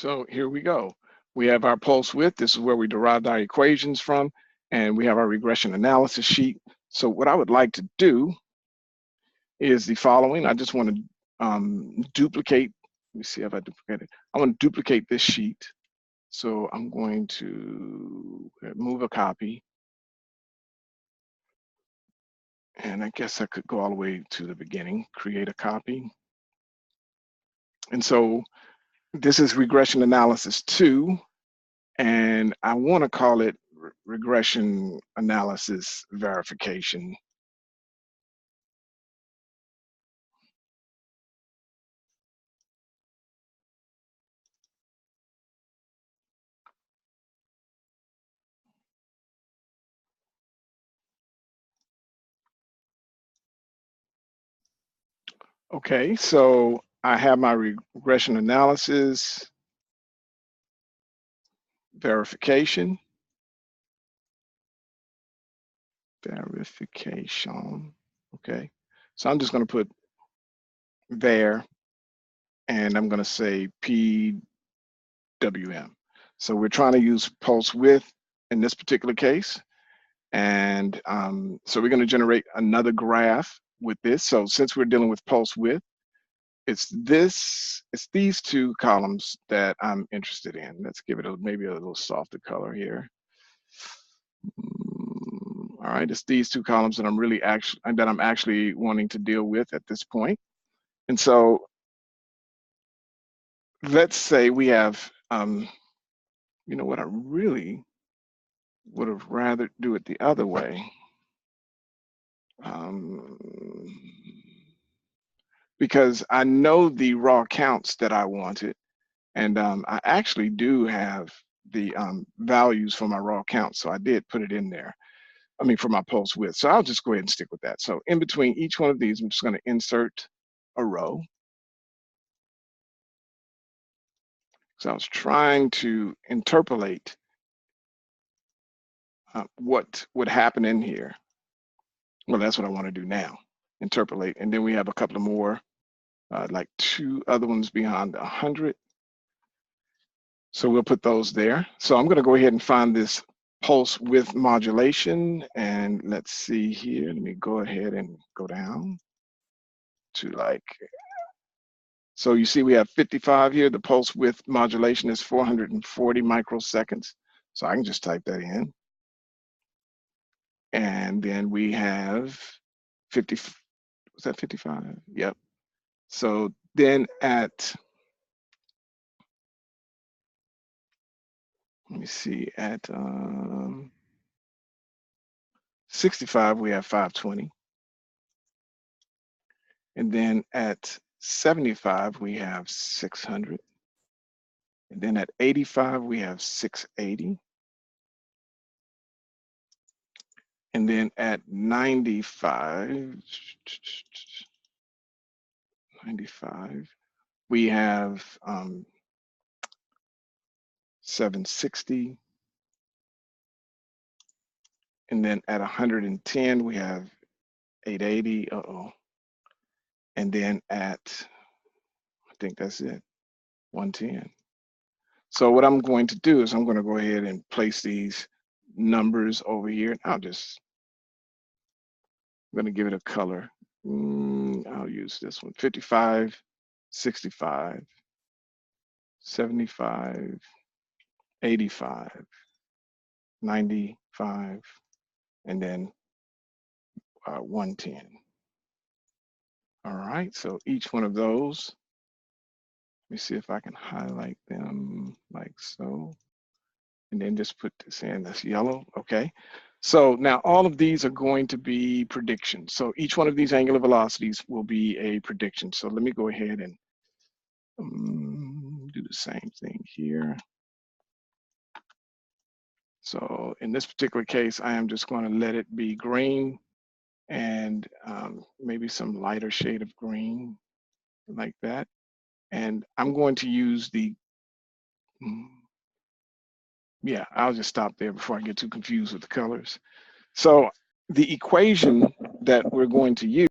So here we go. We have our pulse width. This is where we derived our equations from, and we have our regression analysis sheet. So what I would like to do is the following. I just want to duplicate. Let me see if I duplicate it. I want to duplicate this sheet. So I'm going to move a copy. And I guess I could go all the way to the beginning, create a copy. And so this is regression analysis 2, and I want to call it regression analysis verification. Okay, so I have my regression analysis verification. Okay, so I'm just going to put there, and I'm going to say PWM. So we're trying to use pulse width in this particular case. And so we're going to generate another graph with this. So since we're dealing with pulse width, it's these two columns that I'm interested in. Let's give it maybe a little softer color here. All right, it's these two columns that I'm actually wanting to deal with at this point. And so let's say we have, you know what, I really would have rather do it the other way. Because I know the raw counts that I wanted, and I actually do have the values for my raw counts, so I did put it in there. I mean, for my pulse width. So I'll just go ahead and stick with that. So in between each one of these, I'm just going to insert a row. So I was trying to interpolate what would happen in here. Well, that's what I want to do now, interpolate. And then we have a couple of more, like 2 other ones beyond 100. So we'll put those there. So I'm going to go ahead and find this pulse width modulation. And let's see here. Let me go ahead and go down to so you see we have 55 here. The pulse width modulation is 440 microseconds. So I can just type that in. And then we have 50, was that 55? Yep. So then at, let me see, at 65, we have 520. And then at 75, we have 600. And then at 85, we have 680. And then at 95, we have 760. And then at 110, we have 880. And then at, I think that's it, 110. So what I'm going to do is I'm going to go ahead and place these numbers over here. I'm going to give it a color. I'll use this one, 55, 65, 75, 85, 95, and then 110. All right, so each one of those, let me see if I can highlight them like so. And then just put this in, that's yellow, okay. So now all of these are going to be predictions. So each one of these angular velocities will be a prediction. So let me go ahead and do the same thing here. So in this particular case, I am just going to let it be green and maybe some lighter shade of green like that. And I'm going to use the, yeah, I'll just stop there before I get too confused with the colors. So the equation that we're going to use